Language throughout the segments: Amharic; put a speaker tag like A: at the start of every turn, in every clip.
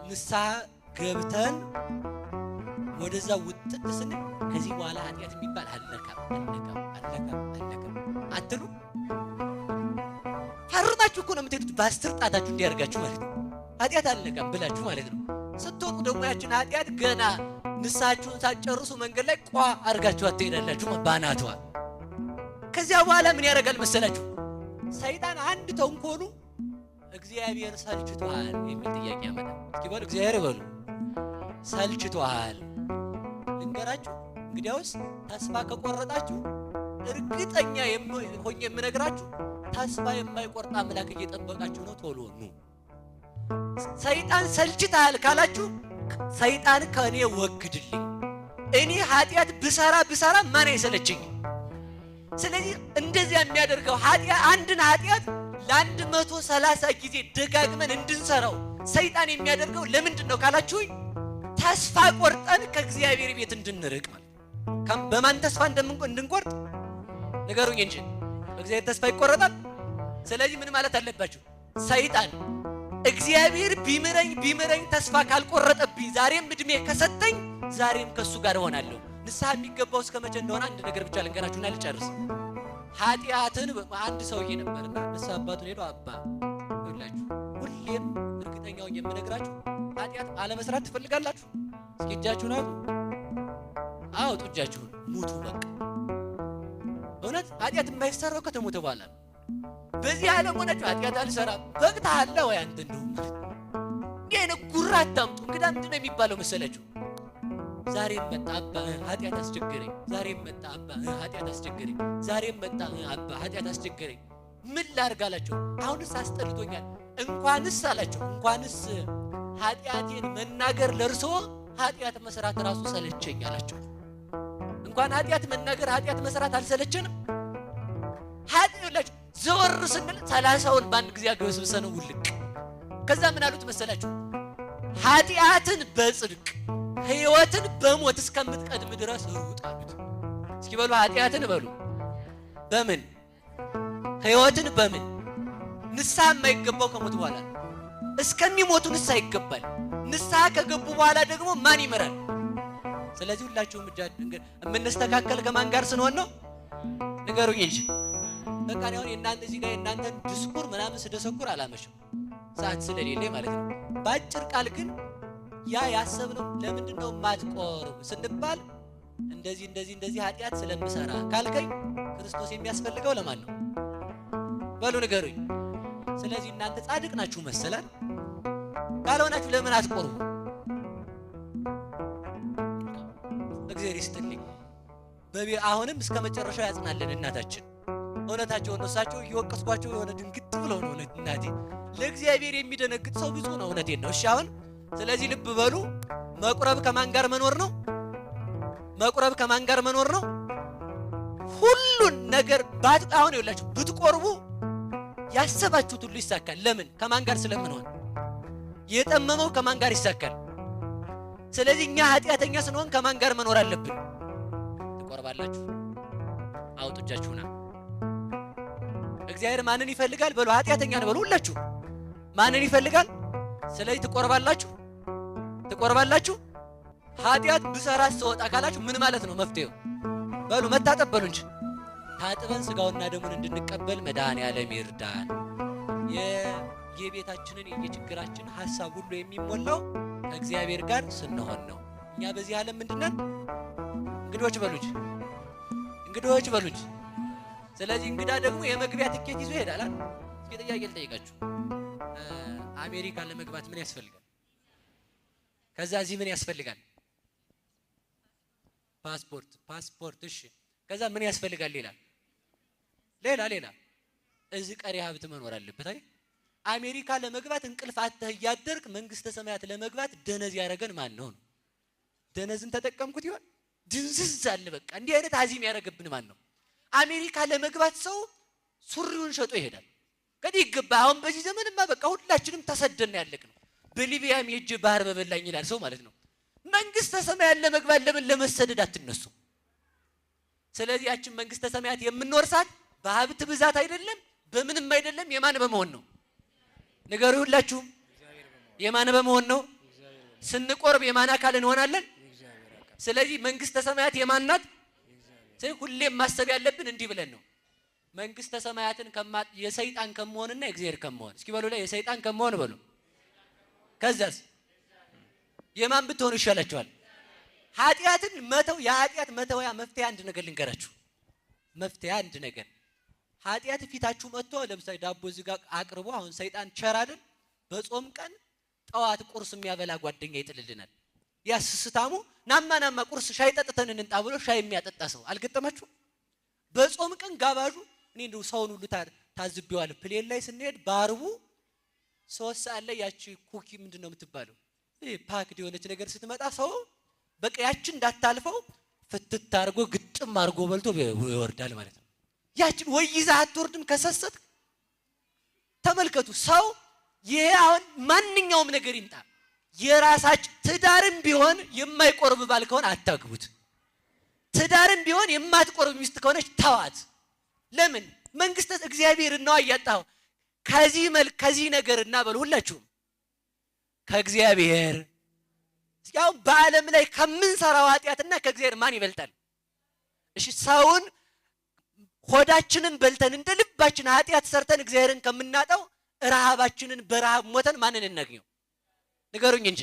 A: ንስሐ ገብተን ወደዛ ውጥት ስንል ከዚህ በኋላ ኃጢአት የሚባል አለቀም አትሉ? ፈርማችሁ እኮ ነው የምትሄዱት በአስር ጣታችሁ እንዲያርጋችሁ ማለት ነው። ኃጢአት አለቀም ብላችሁ ማለት ነው። ስትወጡ ደግሞ ያችን ኃጢአት ገና ንስሐችሁን ሳትጨርሱ መንገድ ላይ ቋ አርጋችሁ ትሄዳላችሁ ባናቷ። ከዚያ በኋላ ምን ያደርጋል መሰላችሁ? ሰይጣን አንድ ተንኮሉ እግዚአብሔር ሰልችቷል የሚል ጥያቄ ያመጣል። እስኪ በሉ እግዚአብሔር በሉ ሰልችቷል። ልንገራችሁ እንግዲያውስ ተስፋ ከቆረጣችሁ እርግጠኛ ሆኜ የምነግራችሁ ተስፋ የማይቆርጥ አምላክ እየጠበቃችሁ ነው። ቶሎ ኑ። ሰይጣን ሰልችታል ካላችሁ ሰይጣን ከኔ ወግድልኝ። እኔ ኃጢአት ብሰራ ማን አይሰለችኝ? ስለዚህ እንደዚያ የሚያደርገው አንድን ኃጢአት ለ130 ጊዜ ደጋግመን እንድንሰራው ሰይጣን የሚያደርገው ለምንድን ነው ካላችሁኝ ተስፋ ቆርጠን ከእግዚአብሔር ቤት እንድንርቅ ማለት። በማን ተስፋ እንድንቆርጥ ንገሩኝ እንጂ በእግዚአብሔር ተስፋ ይቆረጣል። ስለዚህ ምን ማለት አለባችሁ? ሰይጣን እግዚአብሔር ቢምረኝ ተስፋ ካልቆረጠብኝ ዛሬም እድሜ ከሰጠኝ ዛሬም ከሱ ጋር እሆናለሁ። ንስሐ የሚገባው እስከ መቼ እንደሆነ አንድ ነገር ብቻ ልንገራችሁና ልጨርስ። ኃጢአትን አንድ ሰውዬ ነበርና ንስሐ አባቱን ሄዶ አባ ይላችሁ ሁሌም እርግጠኛው የምነግራችሁ ኃጢአት አለመስራት ትፈልጋላችሁ? እስኪ እጃችሁን አውጡ እጃችሁን። ሙቱ በቃ። እውነት ኃጢአት የማይሰራው ከተሞተ በኋላ ነው። በዚህ ዓለም ሆናችሁ ኃጢአት አልሰራም በቅተሃል ወይ አንተ እንደው ይሄን ጉራ አታምጡ። እንግዲህ ምንድን ነው የሚባለው መሰላችሁ? ዛሬም መጣ አባ ኃጢአት አስቸገረኝ፣ ዛሬም መጣ አባ ኃጢአት አስቸገረኝ፣ ዛሬም መጣ አባ ኃጢአት አስቸገረኝ። ምን ላድርግ አላቸው። አሁንስ አስጠልቶኛል። እንኳንስ አላቸው እንኳንስ ኃጢአቴን መናገር ለርሶ ኃጢአት መስራት ራሱ ሰለቸኝ አላቸው። እንኳን ኃጢአት መናገር ኃጢአት መስራት አልሰለቸንም? ኃጢአት ዘወር ስንል 30ውን በአንድ ጊዜ አገበስብሰን ውልቅ። ከዛ ምን አሉት መሰላችሁ? ኃጢአትን በጽድቅ ሕይወትን በሞት እስከምትቀድም ድረስ ሩጥ አሉት። እስኪ በሉ ኃጢአትን በሉ በምን ሕይወትን በምን ንስሐ የማይገባው ከሞት በኋላ እስከሚሞቱ ንስሐ ይገባል። ንስሐ ከገቡ በኋላ ደግሞ ማን ይመራል? ስለዚህ ሁላችሁም የምንስተካከል ከማን ጋር ስንሆን ነው? ንገሩኝ እንጂ በቃ ነው እናንተ እዚህ ጋር እናንተን ድስኩር ምናምን ስደሰኩር አላመሽም ሰዓት ስለሌለ ማለት ነው። ባጭር ቃል ግን ያ ያሰብነው ለምንድነው ማትቆርብ ስንባል እንደዚህ ኃጢአት ስለምሰራ ካልከኝ ክርስቶስ የሚያስፈልገው ለማን ነው? በሉ ንገሩኝ። ስለዚህ እናንተ ጻድቅ ናችሁ መሰላል። ካልሆናችሁ ለምን አትቆርቡ? እግዚአብሔር ይስጥልኝ። አሁንም እስከ መጨረሻው ያጽናልን እናታችን። እውነታቸውን ነው። እሳቸው እየወቀስኳቸው የሆነ ድንግጥ ብለው ነው። እናቴ ለእግዚአብሔር የሚደነግጥ ሰው ብዙ ነው። እውነቴን ነው። እሺ አሁን ስለዚህ ልብ በሉ። መቁረብ ከማን ጋር መኖር ነው? መቁረብ ከማን ጋር መኖር ነው? ሁሉን ነገር አሁን ይኸውላችሁ ብትቆርቡ ያሰባችሁት ሁሉ ይሳካል። ለምን? ከማን ጋር ስለምንሆን። የጠመመው ከማን ጋር ይሳካል? ስለዚህ እኛ ኃጢአተኛ ስንሆን ከማን ጋር መኖር አለብን? ትቆርባላችሁ። አውጡ እጃችሁና እግዚአብሔር ማንን ይፈልጋል? በሉ ኃጢአተኛ ነው በሉ ሁላችሁ። ማንን ይፈልጋል? ስለዚህ ትቆርባላችሁ። ኃጢአት ብሰራ ስወጣ ካላችሁ ምን ማለት ነው መፍትሄው? በሉ መታጠብ በሉ እንጂ ታጥበን ስጋውና ደሙን እንድንቀበል መድኃኔዓለም ይርዳን። የቤታችንን የችግራችን ሐሳብ ሁሉ የሚሞላው ከእግዚአብሔር ጋር ስንሆን ነው። እኛ በዚህ ዓለም ምንድነን? እንግዶች በሉኝ። ስለዚህ እንግዳ ደግሞ የመግቢያ ትኬት ይዞ ይሄዳል። እስኪ ጥያቄ ልጠይቃችሁ። አሜሪካ ለመግባት ምን ያስፈልጋል? ከዛ እዚህ ምን ያስፈልጋል? ፓስፖርት። እሺ ከዛ ምን ያስፈልጋል? ሌላ እዚህ ቀሪ ሀብት መኖር አለበት አይደል? አሜሪካ ለመግባት እንቅልፍ አጥተህ እያደርክ መንግስተ ሰማያት ለመግባት ደነዝ ያደረገን ማን ነው? ደነዝን ተጠቀምኩት ይሆን? ድንዝዝ አለ በቃ። እንዲህ አይነት አዚም ያደረገብን ማን ነው? አሜሪካ ለመግባት ሰው ሱሪውን ሸጦ ይሄዳል። ከዚህ ይገባ። አሁን በዚህ ዘመንማ በቃ ሁላችንም ተሰደን ያለቅነው። በሊቢያም ሄጄ ባህር በበላኝ ይላል ሰው ማለት ነው። መንግስተ ሰማያት ለመግባት ለምን ለመሰደድ አትነሱ? ስለዚህ ያችን መንግስተ ሰማያት የምንወርሳት በሀብት ብዛት አይደለም፣ በምንም አይደለም። የማን በመሆን ነው? ንገሩ ሁላችሁም። የማን በመሆን ነው? ስንቆርብ የማን አካል እንሆናለን? ስለዚህ መንግስተ ሰማያት የማን ናት? ስለዚህ ሁሌም ማሰብ ያለብን እንዲህ ብለን ነው። መንግስተ ሰማያትን የሰይጣን ከመሆንና የእግዚአብሔር ከመሆን እስኪ በሉ ላይ የሰይጣን ከመሆን በሉ። ከዛስ የማን ብትሆኑ ይሻላችኋል? ኃጢአትን መተው የኃጢአት መተውያ መፍትሄ አንድ ነገር ልንገራችሁ። መፍትሄ አንድ ነገር ኃጢአት ፊታችሁ መጥቶ ለምሳሌ ዳቦ እዚህ ጋር አቅርቦ አሁን ሰይጣን ቸር አይደል? በጾም ቀን ጠዋት ቁርስ የሚያበላ ጓደኛ ይጥልልናል። ያስስታሙ ናማ ቁርስ ሻይ ጠጥተን እንንጣ ብሎ ሻይ የሚያጠጣ ሰው አልገጠማችሁ? በጾም ቀን ጋባዡ እኔ እንደው ሰውን ሁሉ ታዝቢዋል። ፕሌን ላይ ስንሄድ ባርቡ 3 ሰዓት ላይ ያቺ ኩኪ ምንድነው የምትባለው ፓክድ የሆነች ነገር ስትመጣ ሰው በቃ ያችን እንዳታልፈው ፍትት አርጎ ግጥም አርጎ በልቶ ይወርዳል ማለት ነው። ያችን ወይ ይዛ አትወርድም ከሰሰት። ተመልከቱ ሰው ይሄ አሁን ማንኛውም ነገር ይምጣ የራሳችሁ ትዳርም ቢሆን የማይቆርብ ባል ከሆነ አታግቡት። ትዳርም ቢሆን የማትቆርብ ሚስት ከሆነች ተዋት። ለምን? መንግስተ እግዚአብሔር ነው ያጣው። ከዚህ ነገር እና በሉ ሁላችሁም ከእግዚአብሔር ያው በዓለም ላይ ከምንሰራው ኃጢአትና ከእግዚአብሔር ማን ይበልጣል? እሺ ሰውን ሆዳችንን በልተን እንደ ልባችን ኃጢአት ሰርተን እግዚአብሔርን ከምናጣው ረሃባችንን በረሃብ ሞተን ማንን እናገኘው? ንገሩኝ እንጂ።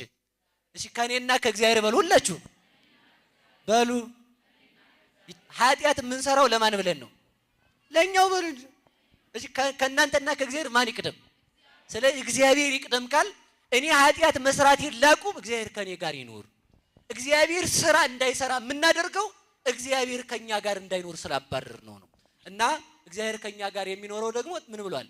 A: እሺ ከኔና ከእግዚአብሔር በሉ ሁላችሁ በሉ። ኃጢአት የምንሰራው ለማን ብለን ነው? ለኛው በሉ። እሺ ከእናንተና ከእግዚአብሔር ማን ይቅደም? ስለዚህ እግዚአብሔር ይቅደም ካል እኔ ኃጢአት መስራት ይላቁም እግዚአብሔር ከኔ ጋር ይኖር። እግዚአብሔር ስራ እንዳይሰራ የምናደርገው እግዚአብሔር ከኛ ጋር እንዳይኖር ስላባረር ነው። እና እግዚአብሔር ከኛ ጋር የሚኖረው ደግሞ ምን ብሏል?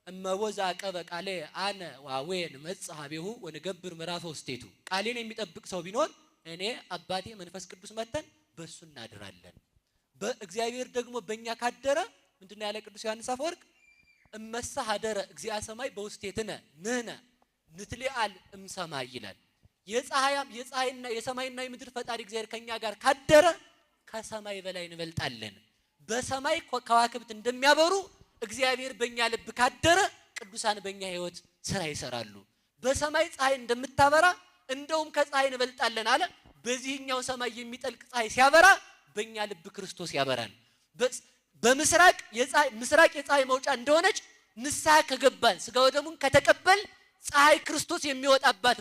A: እመቦዛ አቀበ ቃሌ አነ ዋዌን መጽሐቤሁ ወንገብር ምዕራፈ ውስቴቱ። ቃሌን የሚጠብቅ ሰው ቢኖር እኔ አባቴ መንፈስ ቅዱስ መተን በሱ እናድራለን። በእግዚአብሔር ደግሞ በእኛ ካደረ ምንድነው ያለ ቅዱስ ዮሐንስ አፈወርቅ? እመሳ ሀደረ እግዚአ ሰማይ በውስቴትነ ንህነ ንትሊአል እምሰማይ ይላል። የፀሐይና የሰማይና የምድር ፈጣሪ እግዚአብሔር ከኛ ጋር ካደረ ከሰማይ በላይ እንበልጣለን። በሰማይ ከዋክብት እንደሚያበሩ እግዚአብሔር በእኛ ልብ ካደረ ቅዱሳን በእኛ ህይወት ስራ ይሰራሉ። በሰማይ ፀሐይ እንደምታበራ እንደውም ከፀሐይ እንበልጣለን አለ። በዚህኛው ሰማይ የሚጠልቅ ፀሐይ ሲያበራ በእኛ ልብ ክርስቶስ ያበራል። በምስራቅ የፀሐይ መውጫ እንደሆነች ንስሐ ከገባን ስጋው ደሙን ከተቀበል ፀሐይ ክርስቶስ የሚወጣባት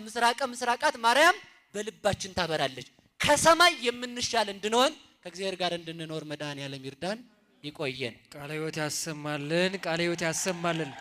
A: ምስራቃት ማርያም በልባችን ታበራለች። ከሰማይ የምንሻል እንድንሆን ከእግዚአብሔር ጋር እንድንኖር መድኃኔዓለም ይርዳን። ይቆየን።
B: ቃለ ሕይወት ያሰማልን። ቃለ ሕይወት ያሰማልን።